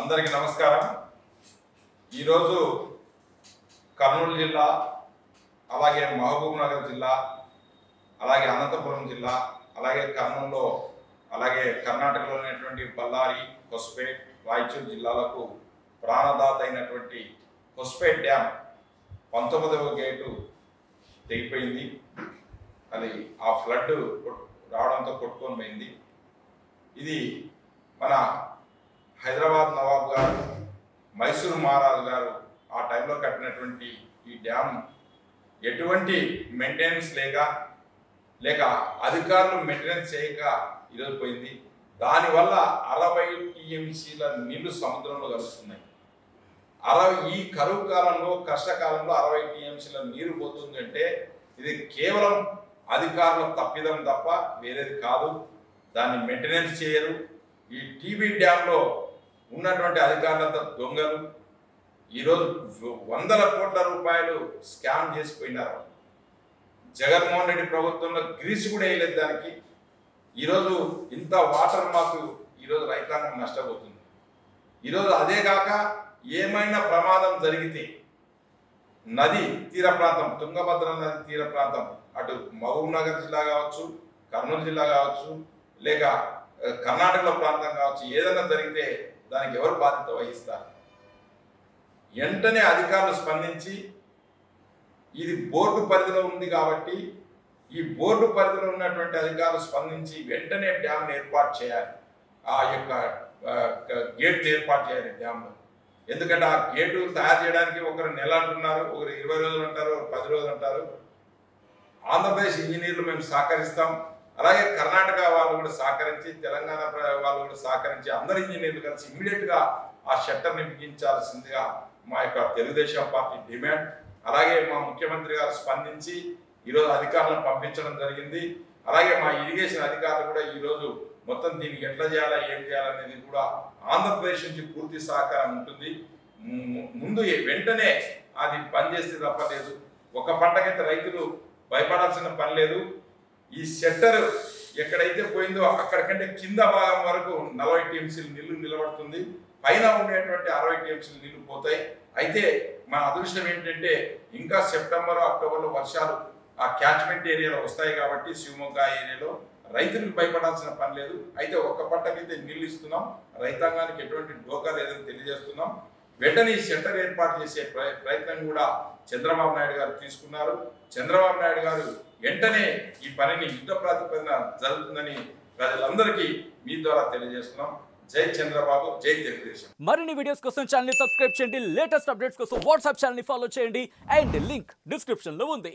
అందరికీ నమస్కారం। ఈరోజు కర్నూలు జిల్లా, అలాగే మహబూబ్ నగర్ జిల్లా, అలాగే అనంతపురం జిల్లా, అలాగే కర్నూలులో, అలాగే కర్ణాటకలో ఉన్నటువంటి బళ్ళారి, హొస్పేట్, రాయచూరు జిల్లాలకు ప్రాణదాత అయినటువంటి హొస్పేట్ డ్యామ్ 19వ గేటు తెగిపోయింది। అది ఆ ఫ్లడ్ రావడంతో కొట్టుకొని పోయింది। ఇది మన హైదరాబాద్ నవాబ్ గారు, మైసూరు మహారాజు గారు ఆ టైంలో కట్టినటువంటి ఈ డ్యామ్ ఎటువంటి మెయింటెనెన్స్ లేక అధికారులు మెయింటెనెన్స్ చేయక ఈరోజు పోయింది। దానివల్ల 60 టీఎంసీల నీళ్లు సముద్రంలో కలుస్తున్నాయి। ఈ కరువు కాలంలో, కష్టకాలంలో 60 టీఎంసీల నీరు పోతుందంటే ఇది కేవలం అధికారుల తప్పిదం తప్ప వేరేది కాదు। దాన్ని మెయింటెనెన్స్ చేయరు। ఈ టీబీ డ్యాంలో ఉన్నటువంటి అధికారులంతా దొంగలు। ఈరోజు 100 కోట్ల రూపాయలు స్కామ్ చేసిపోయినారు। జగన్మోహన్ రెడ్డి ప్రభుత్వంలో గ్రీసు కూడా వేయలేదు దానికి। ఈరోజు ఇంత వాటర్ మాకు ఈరోజు రైతాంగం నష్టపోతుంది। ఈరోజు అదే కాక ఏమైనా ప్రమాదం జరిగితే నది తీర ప్రాంతం, తుంగభద్ర నది తీర ప్రాంతం, అటు మహబూబ్ నగర్ జిల్లా కావచ్చు, కర్నూలు జిల్లా కావచ్చు, లేక కర్ణాటకలో ప్రాంతం కావచ్చు, ఏదైనా జరిగితే దానికి ఎవరు బాధ్యత వహిస్తారు? వెంటనే అధికారులు స్పందించి ఇది బోర్డు పరిధిలో ఉంది కాబట్టి ఈ బోర్డు పరిధిలో ఉన్నటువంటి అధికారులు స్పందించి వెంటనే డ్యామ్ని ఏర్పాటు చేయాలి। ఆ యొక్క గేట్ని ఏర్పాటు చేయాలి డ్యామ్లో। ఎందుకంటే ఆ గేటు తయారు చేయడానికి ఒకరు నెల అంటున్నారు, ఒకరు 20 రోజులు అంటారు, 10 రోజులు అంటారు। ఆంధ్రప్రదేశ్ ఇంజనీర్లు మేము సహకరిస్తాం, అలాగే కర్ణాటక వాళ్ళు కూడా సహకరించి, తెలంగాణ వాళ్ళు కూడా సహకరించి, అందరు ఇంజనీర్లు కలిసి ఇమ్మీడియట్గా ఆ షట్టర్ని బిగించాల్సిందిగా మా యొక్క తెలుగుదేశం పార్టీ డిమాండ్। అలాగే మా ముఖ్యమంత్రి గారు స్పందించి ఈరోజు అధికారులను పంపించడం జరిగింది। అలాగే మా ఇరిగేషన్ అధికారులు కూడా ఈరోజు మొత్తం దీనికి ఎట్లా చేయాలా, ఏం చేయాలనేది కూడా ఆంధ్రప్రదేశ్ నుంచి పూర్తి సహకారం ఉంటుంది। ముందు వెంటనే అది పనిచేస్తే తప్పలేదు। ఒక పంటకైతే రైతులు భయపడాల్సిన పని లేదు। ఈ షట్టర్ ఎక్కడైతే పోయిందో అక్కడికంటే కింద భాగం వరకు 40 టీఎంసీలు నీళ్లు నిలబడుతుంది, పైన ఉండేటువంటి 60 టీఎంసీలు నీళ్లు పోతాయి। అయితే మన అదృష్టం ఏంటంటే ఇంకా సెప్టెంబర్, అక్టోబర్లో వర్షాలు ఆ క్యాచ్మెంట్ ఏరియాలో వస్తాయి కాబట్టి శివమొగ్గ ఏరియాలో రైతులకు భయపడాల్సిన పని లేదు। అయితే ఒక్క పంటకైతే నీళ్లు ఇస్తున్నాం, రైతాంగానికి ఎటువంటి డోకా లేదని తెలియజేస్తున్నాం। వెంటనే ఈ షట్టర్ ఏర్పాటు చేసే ప్రయత్నం కూడా చంద్రబాబు నాయుడు గారు తీసుకున్నారు। చంద్రబాబు నాయుడు గారు వెంటనే ఈ పనిని యుద్ధ ప్రాతిపదికన జరుగుతుందని ప్రజలందరికీ మీ ద్వారా తెలియజేస్తున్నాం। జై చంద్రబాబు, జై తెలుగుదేశం। మరిన్ని వీడియోస్ కోసం ఛానల్ ని సబ్స్క్రైబ్ చేయండి, లేటెస్ట్ అప్డేట్స్ కోసం వాట్సాప్ ఛానల్ ని ఫాలో చేయండి, అండ్ లింక్ డిస్క్రిప్షన్ లో ఉంది।